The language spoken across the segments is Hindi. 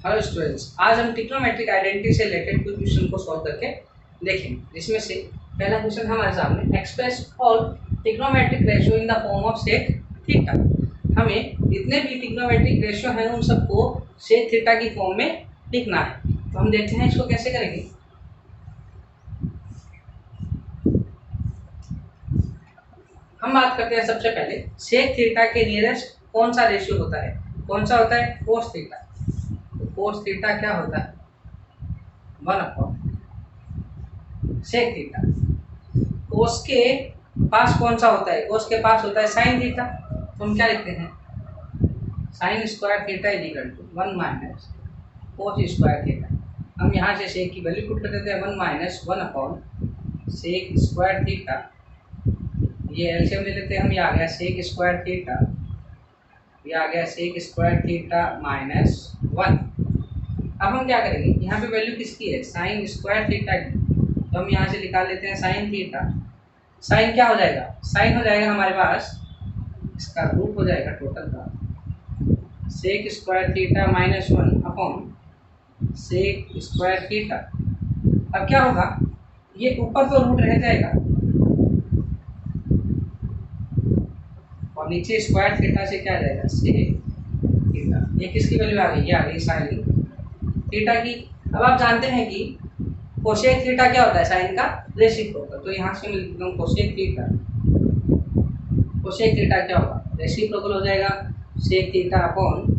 हेलो स्टूडेंट्स, आज हम ट्रिग्नोमेट्रिक आइडेंटिटी से रिलेटेड कुछ क्वेश्चन को सॉल्व करके देखेंगे, जिसमें से पहला क्वेश्चन हमारे सामने express all trigonometric ratio in the form of sec theta. हमें जितने भी ट्रिग्नोमेट्रिक रेशियो हैं उन सबको सेक थीटा की फॉर्म में लिखना है। तो हम देखते हैं इसको कैसे करेंगे। हम बात करते हैं सबसे पहले सेक थीटा के नियरेस्ट कौन सा रेशियो होता है। कौन सा होता है? Cos theta. कोस थीटा क्या होता है? 1/सेक थीटा। कोस के पास कौन सा होता है? कोस के पास होता है साइन थीटा। तो हम क्या लिखते हैं? Sine square theta is equal to 1 minus cos square theta. हम यहाँ से सेक की वैल्यू पुट कर देते हैं 1 माइनस 1/सेक स्क्वायर थीटा। ये एलसीएम ले लेते हैं हम। ये आ गया सेक स्क्वायर थीटा, ये आ गया सेक स्क्वायर थीटा माइनस 1। अब हम क्या करेंगे, यहाँ पे वैल्यू किसकी है? साइन स्क्वायर थीटा की। तो हम यहाँ से निकाल लेते हैं साइन थीटा। साइन क्या हो जाएगा? साइन हो जाएगा हमारे पास, इसका रूट हो जाएगा टोटल का सेक स्क्वायर थीटा माइनस 1/सेक स्क्वायर थीटा। अब क्या होगा, ये ऊपर तो रूट रह जाएगा और नीचे स्क्वायर थीटा से क्या आ जाएगा? Sec theta. ये किसकी वैल्यू आ गई? ये आ गई साइन थीटा की। अब आप जानते हैं कि कोसेक थीटा क्या होता है? साइन का रेसिप्रोकल। तो यहाँ से मैं लिखता हूँ कोसेक थीटा। कोसेक थीटा क्या होगा? रेसिप्रोकल हो जाएगा sec theta upon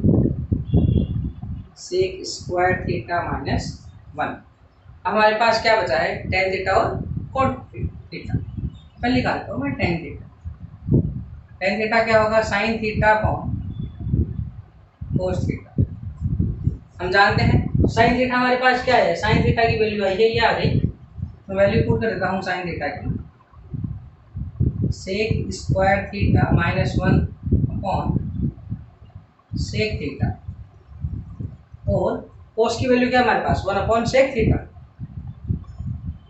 sec square theta minus 1। हमारे पास क्या बचा है? टेन थीटा और कोट थीटा। मैं निकालता हूँ मैं टेन थीटा। टेन थीटा क्या होगा? Sign theta upon cos theta. हम जानते हैं साइन थीटा हमारे पास क्या है? साइन थीटा की वैल्यू आई है, ये आ गई। तो वैल्यू पुट कर देता हूँ साइन थीटा की, सेक स्क्वायर थीटा माइनस 1/सेक थीटा। और कोस की वैल्यू क्या हमारे पास? 1/सेक थीटा,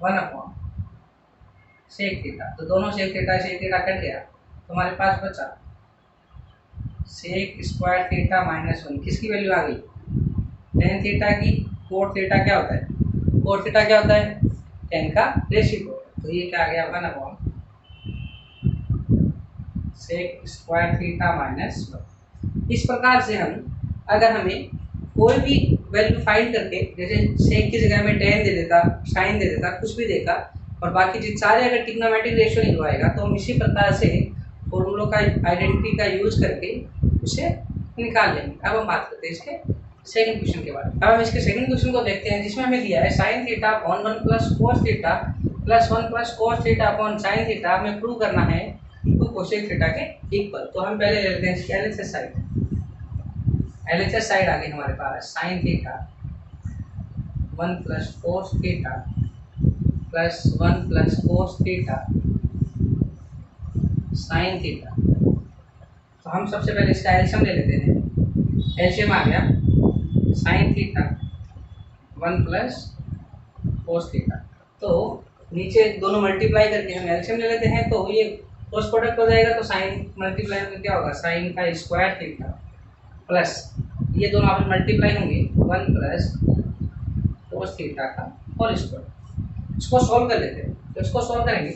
1/सेक थीटा। तो दोनों सेक थीटा कट गया, तो हमारे पास बचा सेक स्क्वायर थीटा माइनस 1। किसकी वैल्यू आ गई? टेन थीटा की। कोट थीटा क्या होता है? कोट थीटा क्या होता है? टेन का रेसिप्रोकल। तो ये क्या आ गया? 1/सेक स्क्वायर थीटा माइनस 1। इस प्रकार से हम अगर हमें कोई भी वैल्यू फाइंड करके, जैसे सेक की जगह में टेन दे देता, साइन दे देता, कुछ भी देगा और बाकी जितने सारे अगर ट्रिग्नोमेट्रिक रेशियो निकलवाएगा, तो हम इसी प्रकार से फॉर्मूलों का आइडेंटिटी का यूज करके उसे निकाल लेंगे। अब हम बात करते हैं इसके सेकंड क्वेश्चन के बारे में। अब हम इसके सेकंड क्वेश्चन को देखते हैं, जिसमें हमें दिया है sine theta upon 1 plus cos theta plus 1 plus cos theta upon sine theta. हमें प्रूव करना है टू कोसेक थीटा के इक्वल। तो हम पहले ले लेते हैं इसकी एलएचएस साइड। एलएचएस साइड आ गई हमारे पास sine theta 1 plus cos theta plus 1 plus cos theta sine theta. तो हम सबसे पहले इसका एलसीएम ले लेते हैं। एलसीएम आ गया sign theta 1 plus cos theta. तो नीचे दोनों मल्टीप्लाई करके हम एलसीएम ले लेते हैं, तो ये क्रॉस प्रोडक्ट हो जाएगा। तो साइन मल्टीप्लाई होकर क्या होगा? साइन का स्क्वायर थीटा प्लस ये दोनों आपस मल्टीप्लाई होंगे 1 प्लस कोस थीटा का होल स्क्वायर। इसको सॉल्व कर लेते हैं। तो इसको सॉल्व करेंगे,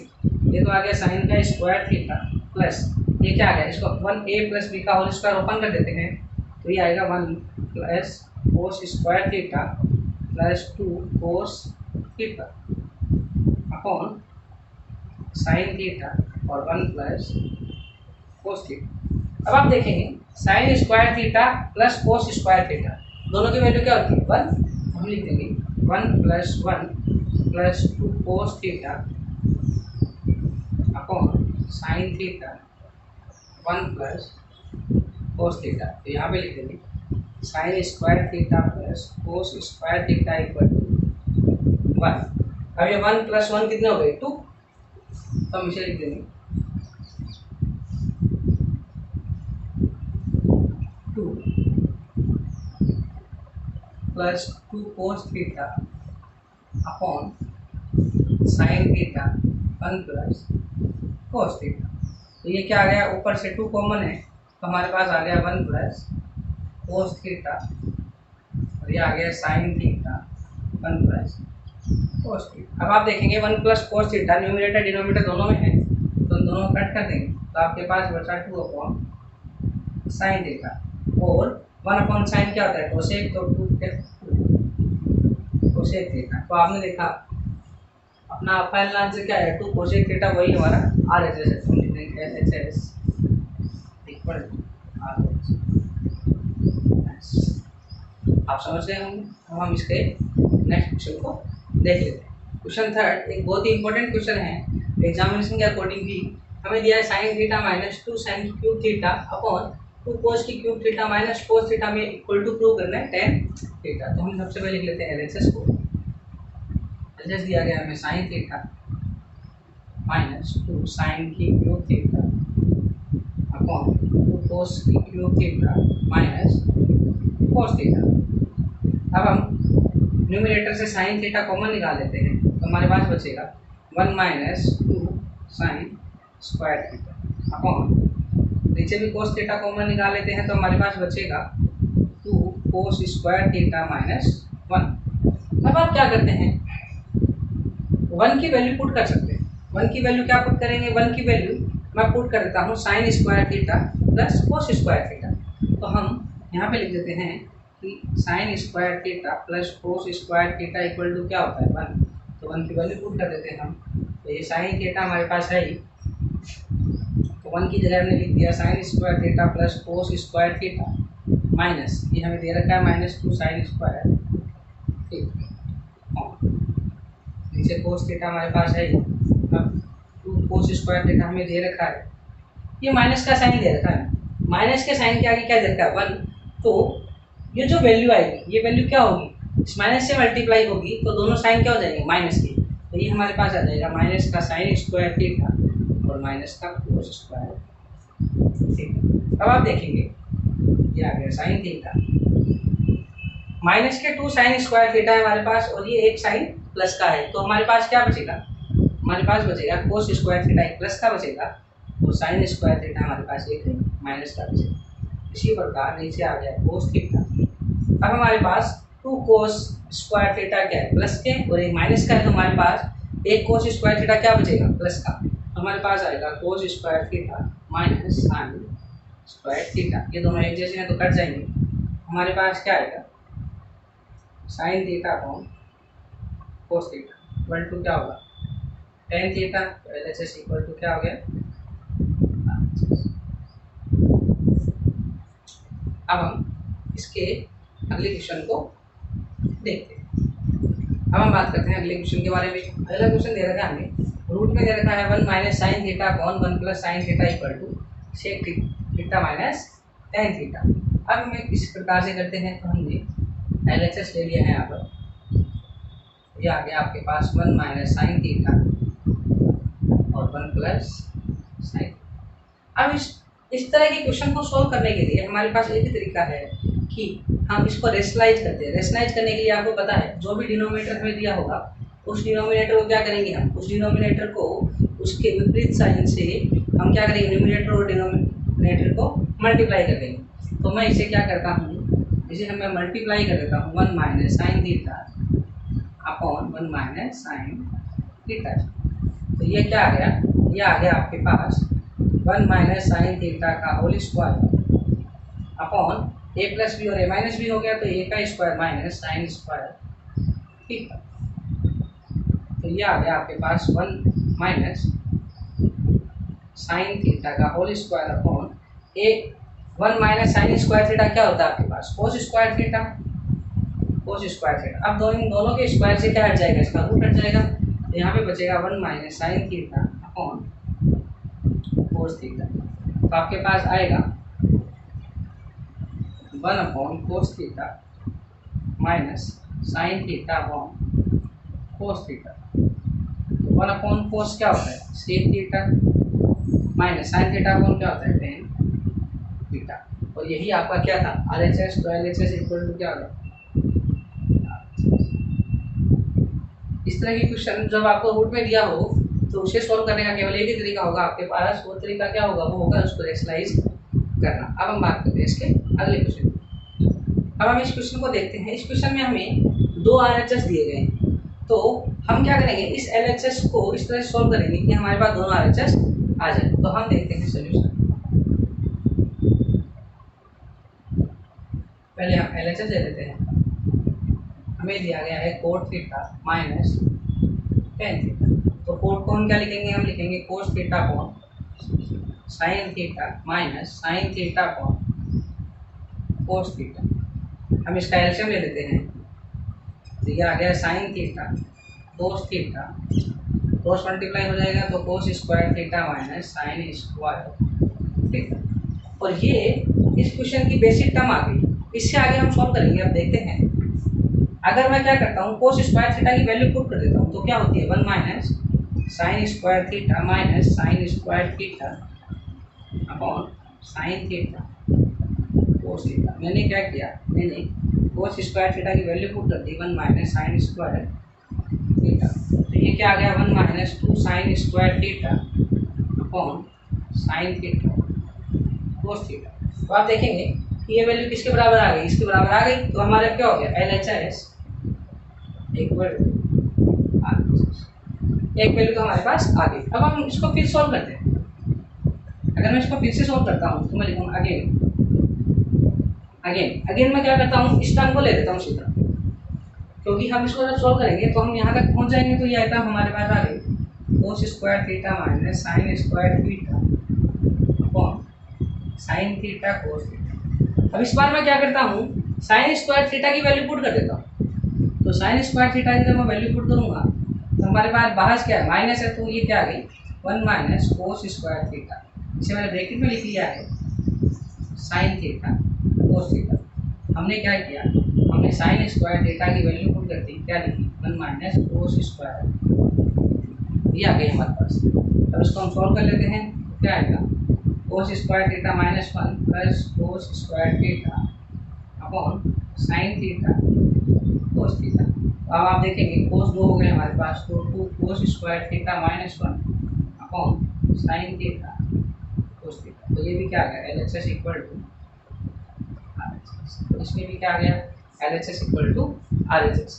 ये तो आ गया साइन का स्क्वायर थीटा प्लस ये क्या आ गया? इसको 1a प्लस b का होल स्क्वायर ओपन कर देते हैं। तो ये आएगा 1 plus cos square theta plus 2 cos theta upon sine theta और 1 प्लस कोस थीटा। अब आप देखेंगे sine square theta plus cos square theta दोनों की वैल्यू क्या होती है? 1। हम लिख देंगे 1 plus 1 plus 2 cos theta upon sine theta 1 plus cos theta. तो यहाँ पे लिख देंगे sine square theta plus cos square theta equal to 1। अब ये 1 प्लस 1 कितने हो गए? 2। तो हम इसे लिख देंगे 2 plus 2 cos theta upon sine theta 1 plus cos theta. तो ये क्या आ गया? ऊपर से 2 कॉमन है, तो हमारे पास आ गया 1 प्लस कोस थीटा और ये आ गया sign theta 1 plus cos theta. अब आप देखेंगे 1 plus cos theta numerator denominator दोनों में है, तो उन दोनों को कट कर देंगे तो आपके पास बचा 2 अपॉन साइन थीटा, और 1 अपॉन साइन क्या होता है कोसेक, तो 2 कोसेक थीटा। तो आपने देखा अपना फाइनल आंसर क्या है 2 कोसेक थीटा, वही हमारा RHS है। तो लिख देंगे LHS इक्वल टू RHS। आप समझ गए होंगे। अब हम इसके नेक्स्ट क्वेश्चन को देख लेते हैं। क्वेश्चन थर्ड एक बहुत ही इंपॉर्टेंट क्वेश्चन है, एग्जामिनेशन के अकॉर्डिंग भी हमें दिया है sine theta minus 2 sine cube theta upon 2 कोस की cube theta minus cos theta में इक्वल टू प्रूव करना है टेन थीटा। तो हम सबसे पहले लिख लेते हैं LHS को। LHS दिया गया हमें साइन थीटा माइनस 2 साइन की क्यूब थीटा अपॉन 2 कोस की cube theta minus cos theta. अब हम न्यूमरेटर से साइन थीटा कॉमन निकाल लेते हैं, तो हमारे पास बचेगा 1 minus 2 sine square theta upon, नीचे भी कोस थीटा कॉमन निकाल लेते हैं तो हमारे पास बचेगा 2 कोस स्क्वायर थीटा माइनस 1। अब आप क्या करते हैं 1 की वैल्यू पुट कर सकते हैं। 1 की वैल्यू क्या पुट करेंगे, 1 की वैल्यू मैं पुट कर देता हूँ sine square theta plus cos square theta. तो हम यहाँ पे लिख देते हैं कि sine square theta plus cos square theta equal to क्या होता है 1। तो 1 की वैल्यू पुट कर देते हैं हम। तो ये साइन थीटा हमारे पास है ही, तो 1 की जगह हमने लिख दिया sign square theta plus cos square theta minus, ये हमें दे रखा है माइनस 2 साइन स्क्वायर थीटा, नीचे कोस थीटा हमारे पास है ही। अब 2 कोस स्क्वायर थीटा हमें दे रखा है, ये माइनस का साइन दे रखा है, माइनस के साइन के आगे क्या दे रखा है 1। तो ये जो वैल्यू आएगी ये वैल्यू क्या होगी, इस माइनस से मल्टीप्लाई होगी तो दोनों साइन क्या हो जाएंगे माइनस के। तो ये हमारे पास आ जाएगा माइनस का साइन स्क्वायर थीटा और माइनस का कोस स्क्वायर थीटा। अब आप देखेंगे ये आ गया साइन थीटा माइनस के 2 साइन स्क्वायर थीटा है हमारे पास, और ये एक साइन प्लस का है, तो हमारे पास क्या बचेगा, हमारे पास बचेगा कोस स्क्वायर थीटा एक प्लस का बचेगा और साइन स्क्वायर थीटा हमारे पास एक माइनस का बचेगा। इसी प्रकार नीचे आ गया कोस थीटा। अब हमारे पास 2 कोस स्क्वायर थीटा क्या है प्लस के और एक माइनस का है, तो हमारे पास एक कोस स्क्वायर थीटा क्या बचेगा प्लस का, तो हमारे पास आएगा cos square theta minus sine square theta. ये दोनों एक जैसे हैं तो कट जाएंगे, हमारे पास क्या आएगा sine theta upon cos theta equal to क्या होगा टेन थीटा। तो LHS इक्वल टू क्या हो गया। अब हम इसके अगले क्वेश्चन को देखते हैं। अब हम बात करते हैं अगले क्वेश्चन के बारे में। अगला क्वेश्चन दे रखा है हमें, रूट में दे रखा है 1 minus sine theta upon 1 plus sine theta equal to sec theta minus tan theta. अब हम इस प्रकार से करते हैं, तो हमने LHS ले लिया है यहाँ पर, ये आ गया आपके पास 1 माइनस साइन थीटा और 1 प्लस साइन। अब इस तरह के क्वेश्चन को सॉल्व करने के लिए हमारे पास एक ही तरीका है कि हम इसको रेशनलाइज करते हैं। रेशनलाइज करने के लिए आपको पता है जो भी डिनोमिनेटर हमें दिया होगा उस डिनोमिनेटर को क्या करेंगे, हम उस डिनोमिनेटर को उसके विपरीत साइन से हम क्या करेंगे न्यूमरेटर और डिनोमिनेटर को मल्टीप्लाई कर देंगे। तो मैं इसे क्या करता हूँ, इसे मैं मल्टीप्लाई कर देता हूँ 1 minus sine theta upon 1 minus sine theta. तो ये क्या आ गया, ये आ गया आपके पास 1 माइनस साइन थीटा का whole square upon a plus B और a माइनस बी हो गया, तो a का square minus sine square theta. तो ये आ गया आपके पास 1 माइनस साइन थीटा का whole square upon 1 minus sine square theta क्या होता है आपके पास cos square theta, cos square theta. अब दोनों के स्क्वायर से क्या हट जाएगा, इसका रूट हट जाएगा, तो यहाँ पे बचेगा 1 minus sine theta upon cos theta. तो आपके पास आएगा 1 upon cos theta minus sine theta upon cos theta. 1 upon cos क्या होता है sec theta minus sine theta upon क्या होता है टेन थीटा। और यही आपका क्या था RHS। तो LHS इक्वल टू क्या होगा, इस तरह की क्वेश्चन जब आपको रूट में दिया हो तो उसे सॉल्व करने का केवल एक ही तरीका होगा आपके पास, वो तरीका क्या होगा, वो होगा उसको रेशनलाइज करना। अब हम बात करते हैं इसके अगले क्वेश्चन। अब हम इस क्वेश्चन को देखते हैं। इस क्वेश्चन में हमें दो RHS दिए गए हैं, तो हम क्या करेंगे, इस LHS को इस तरह सॉल्व करेंगे कि हमारे पास दोनों RHS आ जाए। तो हम देखते हैं सोल्यूशन। पहले हम LHS ले लेते हैं। हमें दिया गया है cot theta minus tan theta, तो कोट को हम क्या लिखेंगे, हम लिखेंगे cos theta upon sine theta minus sine theta upon cos theta. हम इसका एलसीएम ले लेते हैं, तो ये आ गया sine theta cos theta, cos multiply हो जाएगा तो cos square theta minus sine square theta. और ये इस क्वेश्चन की बेसिक टर्म आ गई। इससे आगे हम सॉल्व करेंगे। अब देखते हैं, अगर मैं क्या करता हूँ, cos स्क्वायर थीटा की वैल्यू पुट कर देता हूँ, तो क्या होती है 1 minus sine square theta minus sine square theta upon sine theta cos theta. मैंने क्या किया, मैंने cos स्क्वायर थीटा की वैल्यू पुट कर दी 1 माइनस साइन स्क्वायर थीटा, तो ये क्या आ गया 1 minus 2 sine square theta upon sine theta cos theta. तो आप देखेंगे कि ये वैल्यू किसके बराबर आ गई, इसके बराबर आ गई। तो हमारा क्या हो गया, LHS इक्वल एक वैल्यू तो हमारे पास आ गई। अब हम इसको फिर सॉल्व करते हैं। अगर मैं इसको फिर से सॉल्व करता हूँ तो मैं लिखूँगा अगेन मैं क्या करता हूँ, इस टर्म को ले लेता हूँ सीधा, क्योंकि हम इसको जब सॉल्व करेंगे तो हम यहाँ तक पहुँच जाएंगे। तो ये टर्म हमारे पास आ गई cos square theta minus sine square theta upon sine theta cos theta. अब इस बार मैं क्या करता हूँ, साइन स्क्वायर थीटा की वैल्यू पुट कर देता हूँ। तो साइन स्क्वायर थीटा की जब मैं वैल्यू पुट करूँगा तो हमारे पास बाहर क्या है, माइनस है, तो ये क्या आ गई 1 माइनस कोस स्क्वायर थीटा। इसे मैंने ब्रैकेट में लिख लिया है साइन थीटा कोस थीटा। हमने क्या किया, हमने साइन स्क्वायर थीटा की वैल्यू पुट कर दी, क्या लिखी 1 माइनस कोस स्क्वायर, ये आ गई हमारे पास। अब इसको हम सॉल्व कर लेते हैं, तो क्या आएगा cos square theta minus 1 plus cos square theta upon sine theta cos theta. अब आप देखेंगे कोस 2 हो गए हमारे पास, तो 2 कोस square theta minus 1 upon sine theta cos theta. तो ये भी क्या आ गया LHS इक्वल टू RHS। तो इसमें भी क्या आ गया LHS इक्वल टू RHS।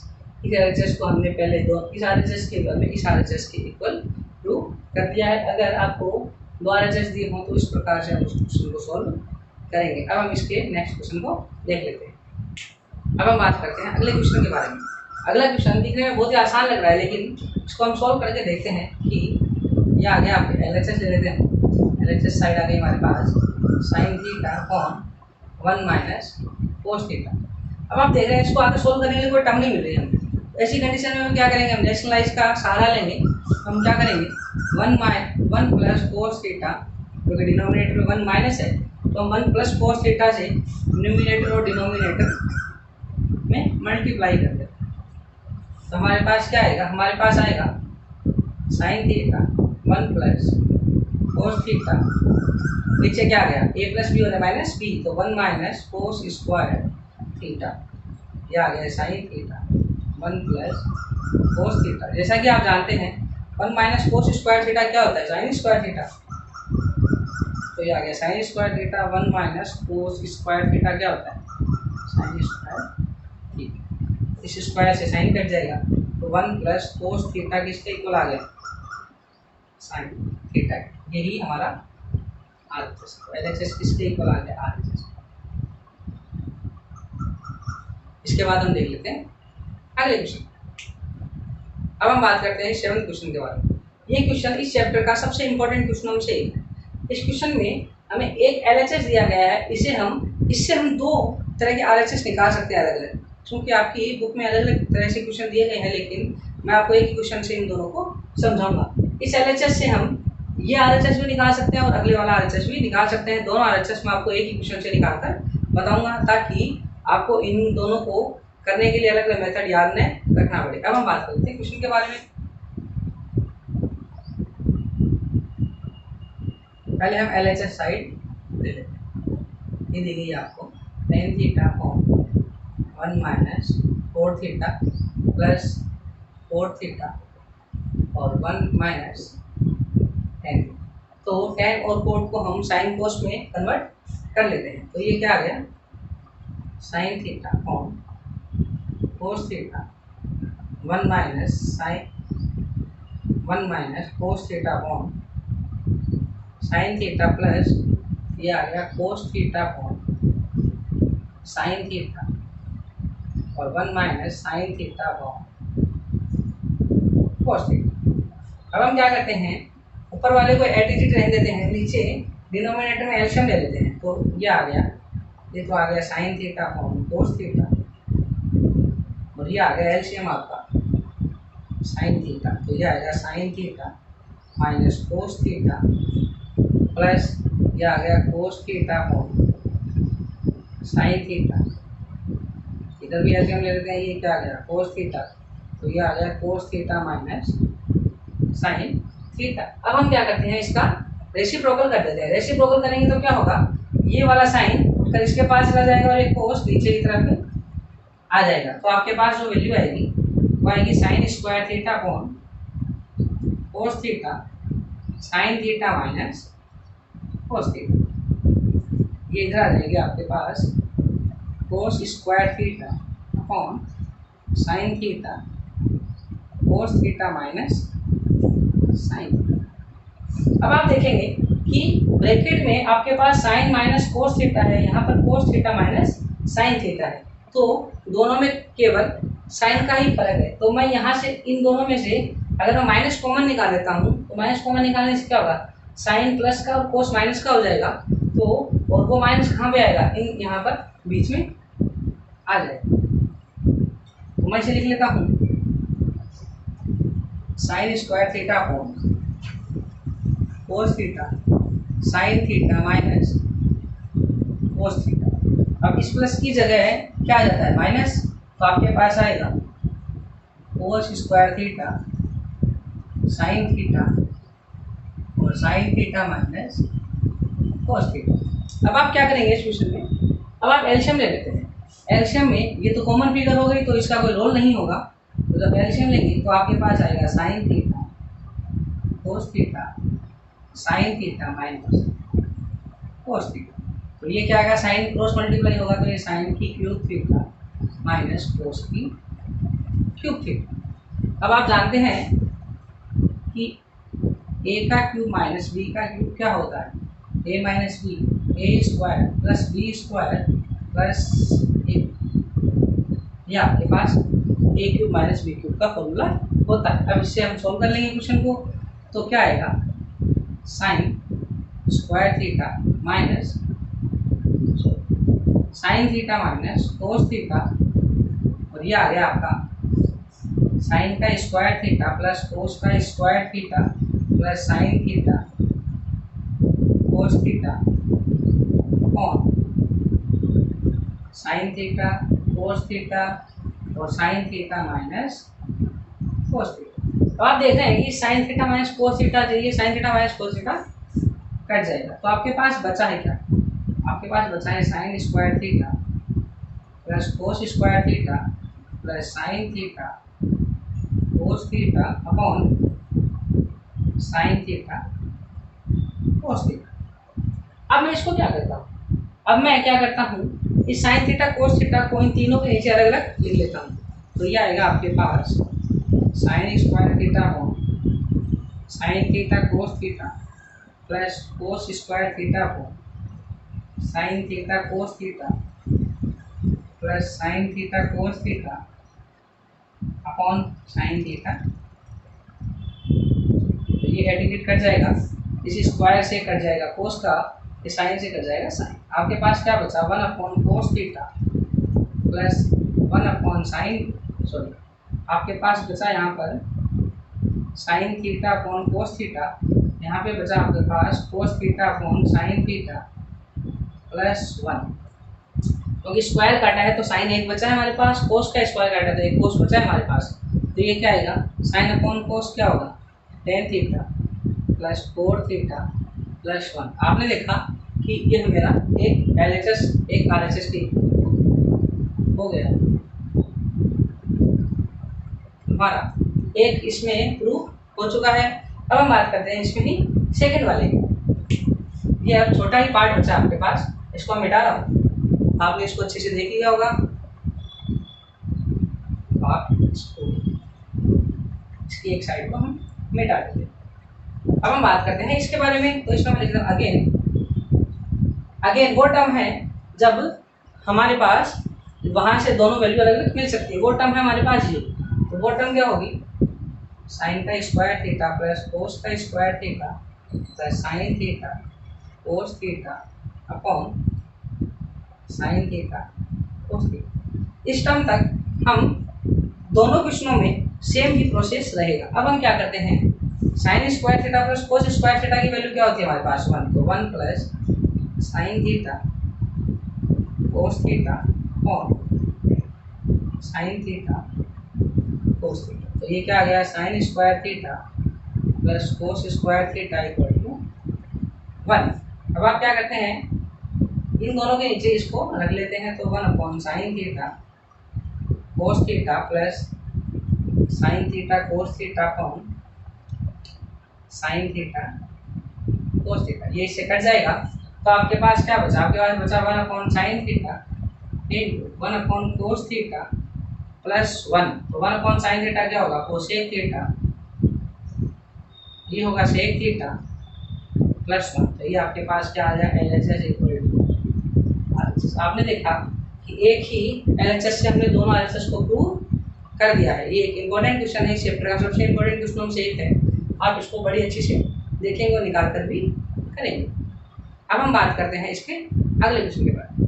इस RHS को हमने पहले इस RHS के बदले इस RHS के इक्वल टू कर दिया है। अगर आपको 2 RHS दिए हों तो इस प्रकार से हम उस क्वेश्चन को सॉल्व करेंगे। अब हम इसके नेक्स्ट क्वेश्चन को देख लेते हैं। अब हम बात करते हैं अगले क्वेश्चन के बारे में। अगला क्वेश्चन दिखने में बहुत ही आसान लग रहा है, लेकिन इसको हम सॉल्व करके देखते हैं कि ये आ गया। आपके LHS ले लेते हैं, LHS साइड आ गई हमारे पास sine theta upon 1 minus cos theta. अब आप देख रहे हैं इसको आगे सॉल्व करने के लिए कोई टर्म नहीं मिल रही है। ऐसी कंडीशन में हम क्या करेंगे, हम रैशनलाइज का सहारा लेंगे। हम क्या करेंगे 1 प्लस कोस थीटा, क्योंकि डिनोमिनेटर में 1 माइनस है, तो हम 1 प्लस कोस थीटा से न्यूमिनेटर और डिनोमिनेटर में मल्टीप्लाई कर देते हैं। तो हमारे पास क्या आएगा, हमारे पास आएगा sine theta 1 plus cos theta, नीचे क्या आ गया a प्लस बी हो रहा है माइनस बी, तो 1 माइनस कोस स्क्वायर थीटा, ये आ गया sign theta 1 plus cos theta. जैसा कि आप जानते हैं 1 माइनस कोस स्क्वायर थीटा क्या होता है, साइन स्क्वायर थीटा। तो ये आ गया sine square theta 1 minus cos square theta क्या होता है, साइन स्क्वायर थीटा। इस स्क्वायर से साइन कट जाएगा, तो 1 प्लस कोस थीटा किसके इक्वल आ गया, साइन थीटा। यही हमारा RHS। LHS किसके इक्वल आ गया, RHS। इसके बाद हम देख लेते हैं अगले क्वेश्चन। अब हम बात करते हैं 7th क्वेश्चन के बारे में। ये क्वेश्चन इस चैप्टर का सबसे इंपॉर्टेंट क्वेश्चनों में से एक है। इस क्वेश्चन में हमें एक LHS दिया गया है, इससे हम 2 तरह के RHS निकाल सकते हैं अलग अलग। क्योंकि आपकी बुक में अलग अलग तरह से क्वेश्चन दिए गए हैं, लेकिन मैं आपको एक ही क्वेश्चन से इन दोनों को समझाऊंगा। इस LHS से हम ये RHS भी निकाल सकते हैं और अगले वाला RHS भी निकाल सकते हैं। दोनों RHS मैं आपको एक ही क्वेश्चन से निकाल कर बताऊंगा, ताकि आपको इन दोनों को करने के लिए अलग अलग मेथड याद न रखना पड़े। अब हम बात करते हैं क्वेश्चन के बारे में। पहले हम LHS साइड ले लेते हैं। ये दी गई आपको tan theta upon 1 minus 4 theta plus 4 theta और 1 माइनस tan। तो tan और कोट को हम साइन कोस में कन्वर्ट कर लेते हैं। तो ये क्या आ गया sign theta upon cos theta 1 minus cos theta upon sine theta plus ये आ गया कोस थीटा अपॉन साइन थीटा और 1 minus sine theta upon cos theta. अब हम क्या करते हैं, ऊपर वाले को एडिटिव रहने देते हैं, नीचे डिनोमिनेटर में एलसीएम ले लेते हैं। तो ये आ गया, ये तो आ गया sign theta upon cos theta और ये आ गया एलसीएम आपका साइन थीटा। तो ये आएगा sine theta minus cos theta plus ये आ गया कोस थीटा अपॉन साइन थीटा। इधर भी एलसीएम ले लेते हैं, ये क्या आ गया कोस थीटा। तो ये आ गया कोस थीटा माइनस साइन थीटा। अब हम क्या करते हैं, इसका रेसिप्रोकल कर देते हैं। रेसिप्रोकल करेंगे तो क्या होगा, ये वाला साइन उठकर इसके पास चला जाएगा और एक कोस नीचे की तरफ आ जाएगा। तो आपके पास जो वैल्यू आएगी वो आएगी sine square theta upon cos theta sine theta minus cos theta. ये इधर आ जाएगी आपके पास cos square theta upon sine theta cos theta minus sine. अब आप देखेंगे कि ब्रैकेट में आपके पास साइन माइनस कोस थीटा है, यहाँ पर cos theta minus sine theta है। तो दोनों में केवल साइन का ही फर्क है। तो मैं यहाँ से इन दोनों में से अगर मैं माइनस कॉमन निकाल लेता हूँ तो माइनस कॉमन निकालने से क्या होगा, साइन प्लस का और कोस माइनस का हो जाएगा। तो और वो माइनस कहाँ पे आएगा, इन यहाँ पर बीच में आ जाएगा। तो मैं इसे लिख लेता हूँ sine square theta upon cos theta sine theta minus cos theta. अब इस प्लस की जगह है क्या आ जाता है माइनस, तो आपके पास आएगा cos square theta sine theta और sine theta minus cos theta. अब आप क्या करेंगे इस क्वेश्चन में, अब आप एलसीएम ले लेते हैं। एलसीएम में ये तो कॉमन फिगर हो गई तो इसका कोई रोल नहीं होगा। तो जब एलसीएम लेंगे तो आपके पास आएगा sine theta cos theta sine theta minus cos theta. तो ये क्या आएगा, साइन क्रॉस मल्टीप्लाई होगा तो ये साइन की क्यूब थीटा माइनस कोस की क्यूब थीटा। अब आप जानते हैं कि ए का क्यूब माइनस बी का क्यूब क्या होता है, A minus B, A square plus B square plus A. ये आपके पास A cube minus B cube का फॉर्मूला होता है। अब इससे हम सॉल्व कर लेंगे क्वेश्चन को। तो क्या आएगा, sine square theta minus sine theta minus cos theta और ये आ गया आपका साइन का स्क्वायर थीटा प्लस कोस का square theta plus sine theta cos theta और साइन थीटा कोस थीटा और sine theta minus cos theta. तो आप देख रहे हैं कि sine theta minus cos theta चाहिए, sine theta minus cos theta cut जाएगा। तो आपके पास बचा है क्या, आपके पास बचा है sign square theta plus cos square theta plus sine theta cos theta upon sine theta cos theta. अब मैं इसको क्या करता हूँ, अब मैं क्या करता हूँ, इस साइन थीटा कोस थीटा को इन तीनों के नीचे अलग अलग लिख लेता हूँ। तो ये आएगा आपके पास sine square theta upon sine theta cos theta plus cos square theta upon sine theta cos theta plus sine theta cos theta upon sine theta. तो ये एडिट कट जाएगा, इस स्क्वायर से कट जाएगा कोस का, इस साइन से कट जाएगा साइन। आपके पास क्या बचा, 1 upon cos theta plus 1 upon sine, sorry आपके पास बचा यहाँ पर sine theta upon cos theta, यहाँ पे बचा आपके पास cos theta upon sine theta plus 1। क्योंकि स्क्वायर काटा है तो साइन एक बचा है हमारे पास, कोस का स्क्वायर काटा तो एक कोस बचा है हमारे पास। तो ये क्या आएगा, साइन अपॉन कोस क्या होगा, tan theta plus 4 theta plus 1। आपने देखा कि ये मेरा एक LHS एक RHS की हो गया हमारा, एक इसमें प्रूफ हो चुका है। अब हम बात करते हैं इसमें ही सेकंड वाले। ये अब छोटा ही पार्ट बचा आपके पास, इसको हम मिटा रहा हूँ। आपने इसको अच्छे से देख लिया होगा। आप इसको इसकी एक साइड को हम मिटा देते हैं। अब हम बात करते हैं इसके बारे में। तो इसमें हम लिख रहे हैं अगेन वो टर्म है जब हमारे पास वहां से दोनों वैल्यू अलग अलग मिल सकती है। वो टर्म है हमारे पास ये, तो वो टर्म क्या होगी, साइन का स्क्वायर थीटा प्लस कोस का square theta plus sine theta cos theta upon sine theta cos theta. इस टर्म तक हम दोनों क्वेश्चनों में सेम ही प्रोसेस रहेगा। अब हम क्या करते हैं, sine square theta plus cos square theta की वैल्यू क्या होती है हमारे पास 1, तो 1 plus sine theta cos theta और साइन थीटा कोस थीटा। तो ये क्या आ गया, sine square theta plus cos square theta equal to 1। अब आप क्या करते हैं, इन दोनों के नीचे इसको रख लेते हैं, तो 1 upon sine theta cos theta plus sine theta cos theta upon sine theta cos theta. ये इससे कट जाएगा, तो आपके पास क्या बचा, आपके पास बचा 1 upon sine theta into 1 upon cos theta plus 1। तो 1 अपॉन साइन थीटा क्या होगा, कोसेक थीटा, ये होगा सेक थीटा प्लस 1। तो ये आपके पास क्या आ जाएगा, LHS इक्वल टू RHS। आपने देखा कि एक ही LHS से हमने दोनों RHS को प्रूव कर दिया है। ये एक इंपॉर्टेंट क्वेश्चन है, चैप्टर का सबसे इंपॉर्टेंट क्वेश्चन से एक है। आप इसको बड़ी अच्छी से देखेंगे और निकाल कर भी करेंगे। अब हम बात करते हैं इसके अगले क्वेश्चन के बारे में।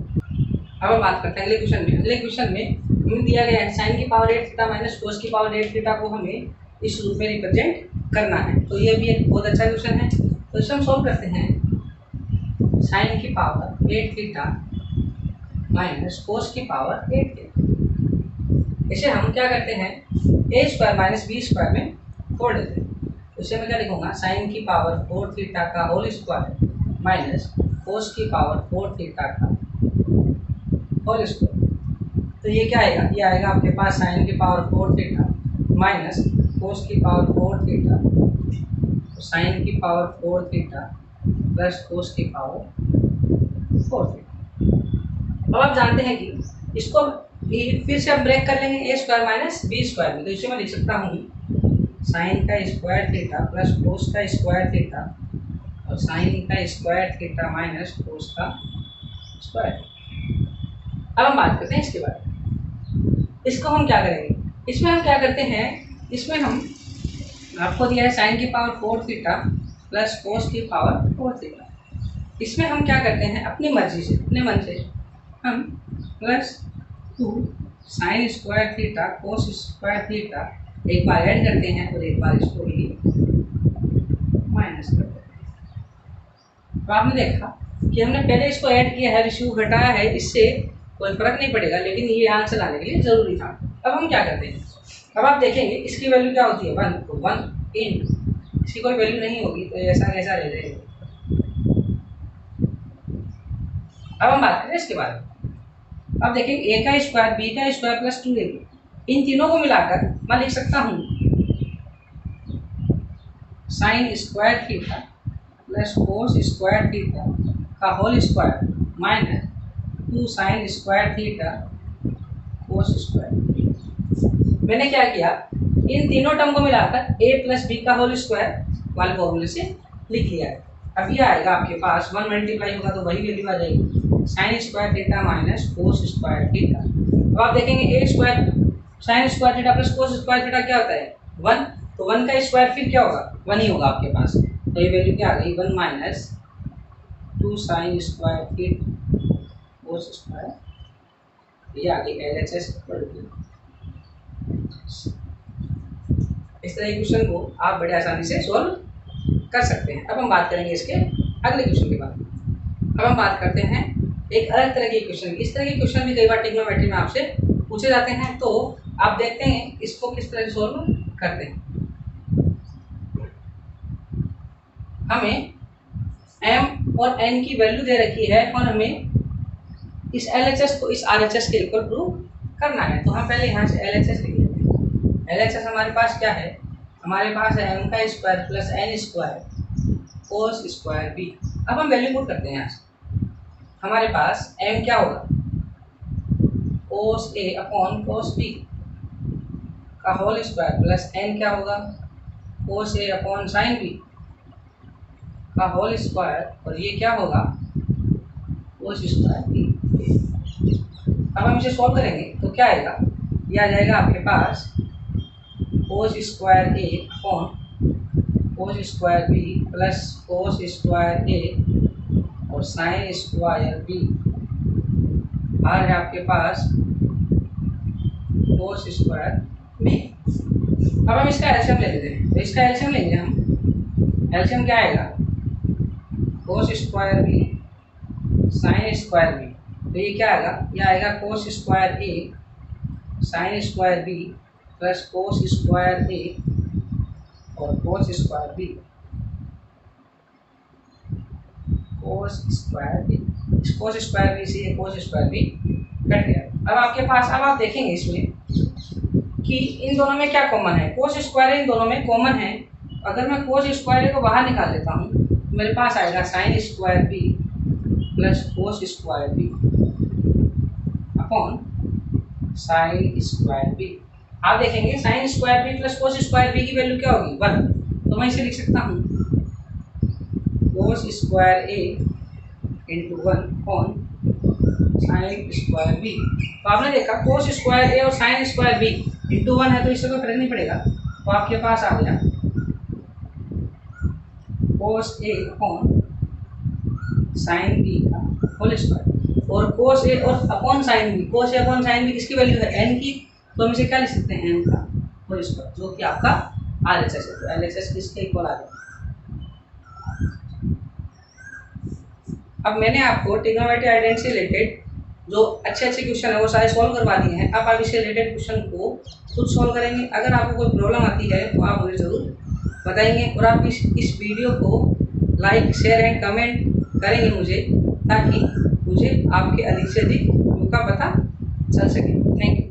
अब हम बात करते हैं अगले क्वेश्चन में। अगले क्वेश्चन में हमें दिया गया है साइन की पावर 8 थीटा माइनस कोस की पावर 8 थीटा को हमें इस रूप में रिप्रेजेंट करना है। तो ये भी एक बहुत अच्छा क्वेश्चन है। तो इसे हम सॉल्व करते हैं। साइन की पावर 8 थीटा माइनस कोस की पावर 8 थीटा, इसे हम क्या करते हैं, a square minus B square में तोड़ देते हैं। तो इसे मैं क्या लिखूंगा, साइन की पावर 4 थीटा का होल स्क्वायर माइनस कोस की पावर 4 थीटा का होल स्क्वायर। तो ये क्या आएगा, ये आएगा आपके पास साइन की पावर 4 थीटा माइनस कोस की पावर 4 थीटा, तो साइन की पावर 4 थीटा प्लस कोस की पावर 4 थीटा। अब आप जानते हैं कि इसको फिर से हम ब्रेक कर लेंगे a square minus B square में। तो इसे मैं लिख सकता हूँ साइन का स्क्वायर थीटा प्लस कोस का स्क्वायर थीटा और साइन का स्क्वायर थीटा माइनस कोस का स्क्वायर। अब हम बात करते हैं इसके बारे में। इसको हम क्या करेंगे, इसमें हम क्या करते हैं, इसमें हम आपको दिया है साइन की पावर 4 थीटा प्लस कोस की पावर 4 थीटा। इसमें हम क्या करते हैं, अपनी मर्जी से अपने मन से हम plus 2 sine square theta cos square theta एक बार ऐड करते हैं और एक बार इसको भी माइनस करते हैं। तो आपने देखा कि हमने पहले इसको ऐड किया है, रेशियो घटाया है, इससे कोई फर्क नहीं पड़ेगा, लेकिन ये आंसर लाने के लिए जरूरी था। अब हम क्या करते हैं, अब आप देखेंगे इसकी वैल्यू क्या होती है 1, तो 1 इन इसकी कोई वैल्यू नहीं होगी, तो ऐसा कैसा रह जाएगा। अब हम बात करें इसके बारे में। अब देखेंगे a का स्क्वायर b का स्क्वायर प्लस 2ab, इन तीनों को मिलाकर मैं लिख सकता हूँ sine square theta plus cos square theta का whole square minus 2 sine square theta cos square. मैंने क्या किया, इन तीनों टर्म को मिलाकर a प्लस बी का होल स्क्वायर वाले फॉर्मूले से लिख लिया है। अब ये आएगा आपके पास 1 मल्टीप्लाई होगा तो वही वैल्यू आ जाएगी sign square theta minus cos square theta. अब आप देखेंगे a square sine square theta plus cos square theta क्या होता है 1, तो 1 का स्क्वायर फिर क्या होगा 1 ही होगा आपके पास। तो ये वैल्यू क्या आ गई 1 minus 2 sine square theta cos square, ये आ गई LHS। इस तरह के क्वेश्चन को आप बड़े आसानी से सॉल्व कर सकते हैं। अब हम बात करेंगे इसके अगले क्वेश्चन के बारे में। अब हम बात करते हैं एक अलग तरह के क्वेश्चन। इस तरह के क्वेश्चन भी कई बार ट्रिग्नोमेट्री में आपसे पूछे जाते हैं, तो आप देखते हैं इसको किस तरह से सॉल्व करते हैं। हमें m और n की वैल्यू दे रखी है और हमें इस LHS को इस RHS के इक्वल प्रूव करना है। तो हम पहले यहाँ से LHS लिख लेते हैं। LHS हमारे पास क्या है, हमारे पास है m का square plus n square cos square b। अब हम वैल्यू पुट करते हैं यहाँ से। हमारे पास m क्या होगा कोस ए अपॉन कोस बी का होल स्क्वायर प्लस n क्या होगा, कोस ए अपॉन साइन बी का होल स्क्वायर, और ये क्या होगा, कोस स्क्वायर बी। अब हम इसे सॉल्व करेंगे तो क्या आएगा, ये आ जाएगा आपके पास cos square A upon cos square B plus cos square A और साइन स्क्वायर बी, आ रहा है आपके पास कोस स्क्वायर बी। अब हम इसका एलसीएम ले लेते हैं, तो इसका एलसीएम लेंगे हम, एलसीएम क्या आएगा, cos square B sine square B, तो ये क्या आएगा, ये आएगा cos square A sine square B plus cos square A और cos square B, cos square B, cos square B से कोस स्क्वायर बी कट गया। अब आपके पास, अब आप देखेंगे इसमें कि इन दोनों में क्या कॉमन है, कोस स्क्वायर इन दोनों में कॉमन है। अगर मैं कोस स्क्वायर को बाहर निकाल लेता हूँ तो मेरे पास आएगा sine square B plus cos square B upon sine square B. आप देखेंगे sine square B plus cos square B की वैल्यू क्या होगी, 1, तो मैं इसे लिख सकता हूँ cos square A into 1 upon sine square B. तो आपने देखा कोस स्क्वायर ए और साइन स्क्वायर बी इंटू 1 है तो इससे कोई फर्क नहीं पड़ेगा, तो आपके पास आ गया कोस ए अपॉन साइन बी का होल स्क्वायर, और कोस ए और अपॉन साइन बी, कोस ए अपॉन साइन बी किसकी वैल्यू है, n की, तो हम इसे क्या लिख सकते हैं, n का होल स्क्वायर, जो कि आपका RHS है। तो LHS किसके इक्वल आ गया। अब मैंने आपको ट्रिग्नोमेट्री आइडेंटिटी से रिलेटेड जो अच्छे अच्छे क्वेश्चन है वो सारे सॉल्व करवा दिए हैं। अब आप इससे रिलेटेड क्वेश्चन को खुद सॉल्व करेंगे। अगर आपको कोई प्रॉब्लम आती है तो आप मुझे ज़रूर बताएंगे, और आप इस वीडियो को लाइक शेयर एंड कमेंट करेंगे मुझे, ताकि मुझे आपके अधिक से अधिक का पता चल सके। Thank you.